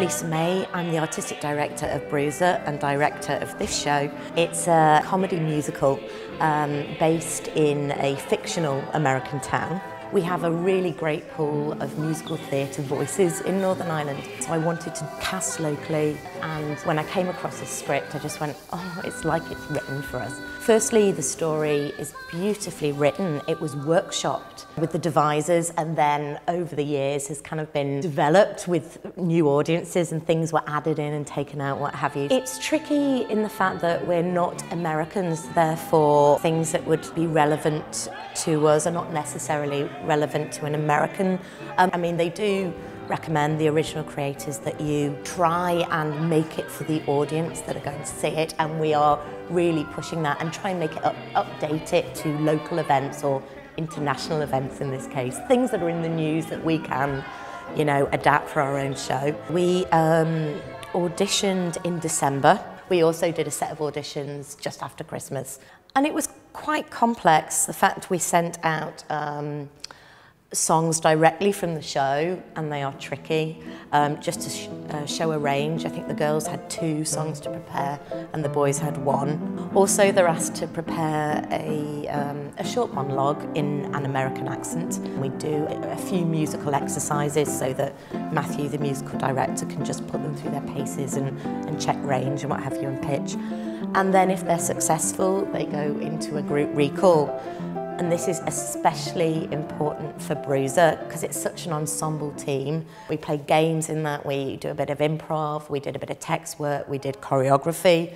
Lisa May. I'm the artistic director of Bruiser and director of this show. It's a comedy musical based in a fictional American town. We have a really great pool of musical theatre voices in Northern Ireland. So I wanted to cast locally, and when I came across this script I just went, oh, it's like it's written for us. Firstly, the story is beautifully written. It was workshopped with the devisers and then over the years has kind of been developed with new audiences and things were added in and taken out, what have you. It's tricky in the fact that we're not Americans, therefore things that would be relevant to us are not necessarily relevant to an American. I mean, they do recommend, the original creators, that you try and make it for the audience that are going to see it, and we are really pushing that and try and make it update it to local events or international events in this case. Things that are in the news that we can, you know, adapt for our own show. We auditioned in December. We also did a set of auditions just after Christmas. And it was quite complex. The fact we sent out songs directly from the show, and they are tricky, just to show a range. I think the girls had 2 songs to prepare and the boys had 1. Also, they're asked to prepare a short monologue in an American accent. We do a few musical exercises so that Matthew, the musical director, can just put them through their paces and check range and what have you, and pitch. And then if they're successful, they go into a group recall. And this is especially important for Bruiser because it's such an ensemble team. We play games in that, we do a bit of improv, we did a bit of text work, we did choreography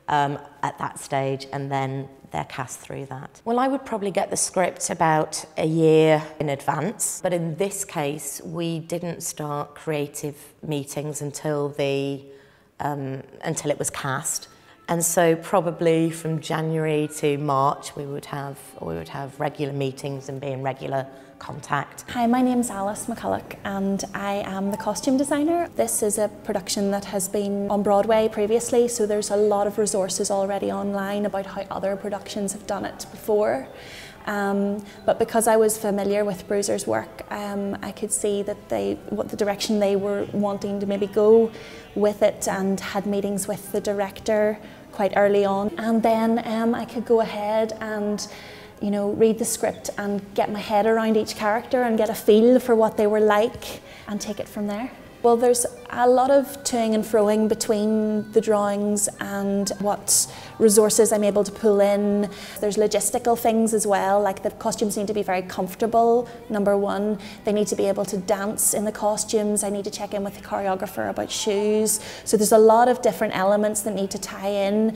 at that stage, and then they're cast through that. Well, I would probably get the script about a year in advance, but in this case, we didn't start creative meetings until it was cast. And so probably from January to March we would have regular meetings and be in regular contact. Hi, my name's Alice McCulloch and I am the costume designer. This is a production that has been on Broadway previously, so there's a lot of resources already online about how other productions have done it before. But because I was familiar with Bruiser's work, I could see that what the direction they were wanting to maybe go with it, and had meetings with the director quite early on. And then I could go ahead and, you know, read the script and get my head around each character and get a feel for what they were like and take it from there. Well, there's a lot of toing and froing between the drawings and what resources I'm able to pull in. There's logistical things as well, like the costumes need to be very comfortable, number one. They need to be able to dance in the costumes. I need to check in with the choreographer about shoes. So there's a lot of different elements that need to tie in.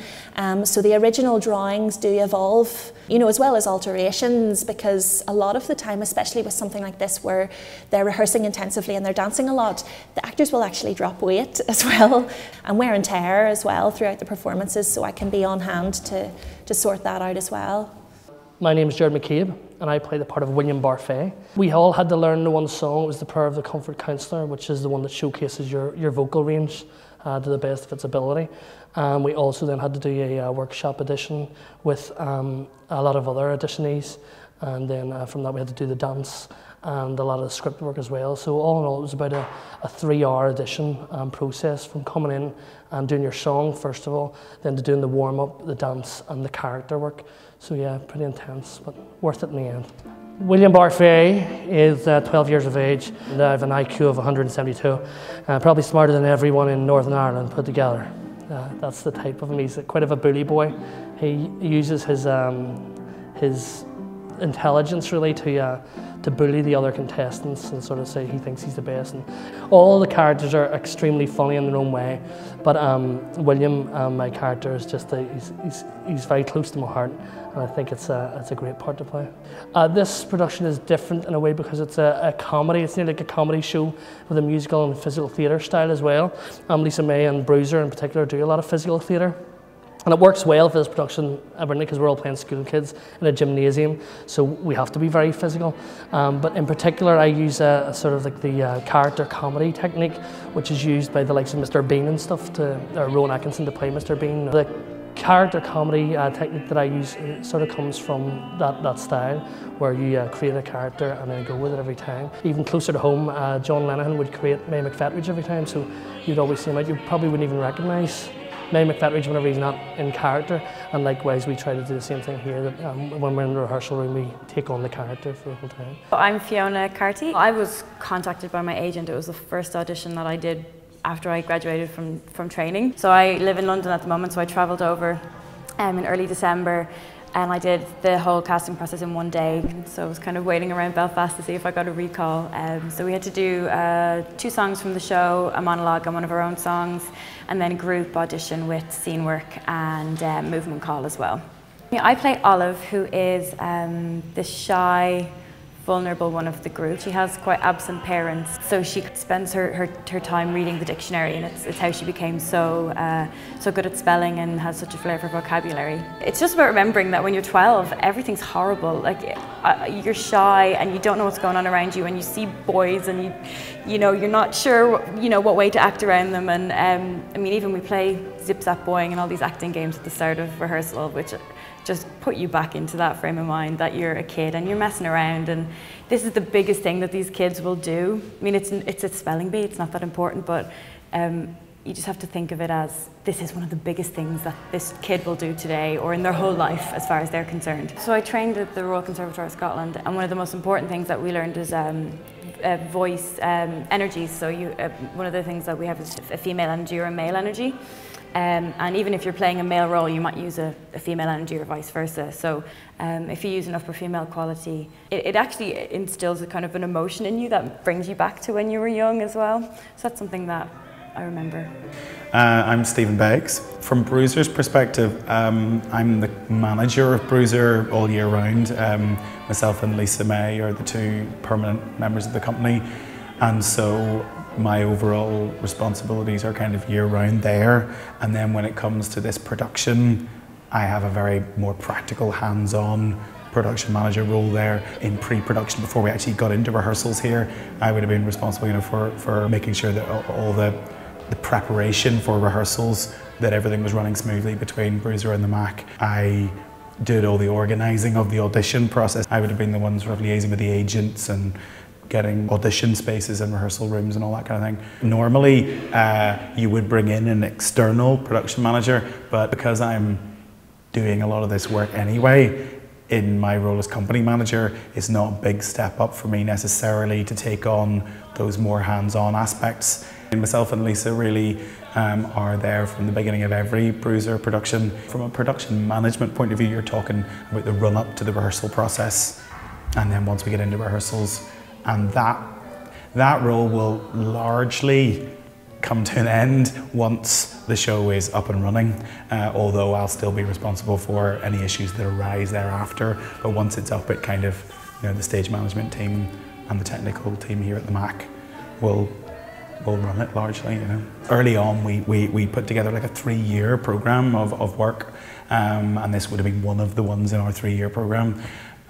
So the original drawings do evolve, you know, as well as alterations, because a lot of the time, especially with something like this where they're rehearsing intensively and they're dancing a lot, the actors will actually drop weight as well, and wear and tear as well throughout the performances, so I can be on hand to sort that out as well. My name is Jared McCabe and I play the part of William Barfay. We all had to learn the one song. It was the Prayer of the Comfort Counselor, which is the one that showcases your vocal range to the best of its ability. We also then had to do a workshop audition with a lot of other auditionees, and then from that we had to do the dance and a lot of the script work as well. So all in all, it was about a 3-hour audition process, from coming in and doing your song first of all, then to doing the warm-up, the dance and the character work. So yeah, pretty intense, but worth it in the end. William Barfay is 12 years of age, and I have an IQ of 172. Probably smarter than everyone in Northern Ireland put together. That's the type of him. He's quite of a bully boy. He uses his intelligence really to bully the other contestants and sort of say he thinks he's the best. And all the characters are extremely funny in their own way, but William, my character, is just he's very close to my heart, and I think it's a great part to play. This production is different in a way because it's a comedy. It's nearly like a comedy show with a musical and physical theatre style as well. Lisa May and Bruiser in particular do a lot of physical theatre. And it works well for this production, because we're all playing school kids in a gymnasium, so we have to be very physical. But in particular, I use a sort of like the character comedy technique, which is used by the likes of Mr. Bean and stuff, or Rowan Atkinson to play Mr. Bean. The character comedy technique that I use sort of comes from that style, where you create a character and then go with it every time. Even closer to home, John Lennon would create May McFetridge every time, so you'd always see him out. You probably wouldn't even recognise May McFetridge whenever he's not in character, and likewise we try to do the same thing here, that when we're in the rehearsal room we take on the character for the whole time. I'm Fiona Carty. I was contacted by my agent. It was the first audition that I did after I graduated from training. So I live in London at the moment, so I travelled over in early December, and I did the whole casting process in one day. So I was kind of waiting around Belfast to see if I got a recall. So we had to do 2 songs from the show, a monologue and one of our own songs, and then a group audition with scene work and movement call as well. I play Olive, who is the shy, vulnerable one of the group. She has quite absent parents, so she spends her time reading the dictionary, and it's how she became so good at spelling and has such a flair for vocabulary. It's just about remembering that when you're 12, everything's horrible. Like you're shy and you don't know what's going on around you, and you see boys and you're not sure what way to act around them. And I mean, even we play Zip Zap Boing and all these acting games at the start of rehearsal, which just put you back into that frame of mind that you're a kid and you're messing around, and this is the biggest thing that these kids will do. I mean, it's a spelling bee, it's not that important, but you just have to think of it as this is one of the biggest things that this kid will do today or in their whole life as far as they're concerned. So I trained at the Royal Conservatoire of Scotland, and one of the most important things that we learned is voice energies. So one of the things that we have is a female energy or a male energy. And even if you're playing a male role, you might use a female energy or vice versa. So if you use an upper female quality, it actually instills a kind of an emotion in you that brings you back to when you were young as well. So that's something that I remember. I'm Stephen Beggs. From Bruiser's perspective, I'm the manager of Bruiser all year round. Myself and Lisa May are the 2 permanent members of the company, and so my overall responsibilities are kind of year-round there. And then when it comes to this production, I have a very more practical, hands-on production manager role there. In pre-production, before we actually got into rehearsals here, I would have been responsible for making sure that all the preparation for rehearsals, that everything was running smoothly between Bruiser and the MAC. I did all the organising of the audition process. I would have been the one sort of liaising with the agents and getting audition spaces and rehearsal rooms and all that kind of thing. Normally, you would bring in an external production manager, but because I'm doing a lot of this work anyway, in my role as company manager, it's not a big step up for me necessarily to take on those more hands-on aspects. And myself and Lisa really are there from the beginning of every Bruiser production. From a production management point of view, you're talking about the run-up to the rehearsal process, and then once we get into rehearsals, and that role will largely come to an end once the show is up and running, although I'll still be responsible for any issues that arise thereafter. But once it's up, it kind of, the stage management team and the technical team here at the MAC will run it largely. Early on, we put together like a 3-year program of work, and this would have been one of the ones in our 3-year program.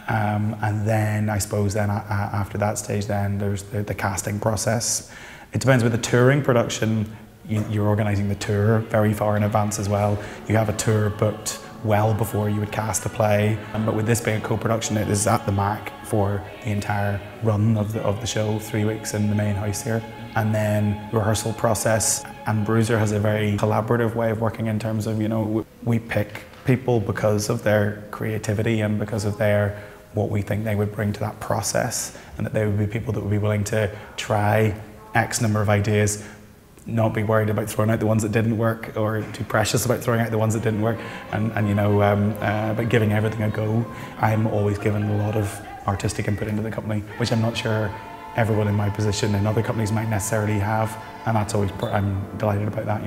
And then I suppose after that stage, then there's the casting process. It depends with the touring production. You're organising the tour very far in advance as well. You have a tour booked well before you would cast a play. But with this being a co-production, it is at the MAC for the entire run of the show, 3 weeks in the main house here. And then rehearsal process. And Bruiser has a very collaborative way of working in terms of, we pick people because of their creativity and because of what we think they would bring to that process, and that they would be people that would be willing to try X number of ideas, not be worried about throwing out the ones that didn't work, or too precious about throwing out the ones that didn't work, and but giving everything a go. I'm always given a lot of artistic input into the company, which I'm not sure everyone in my position in other companies might necessarily have, and that's always, I'm delighted about that,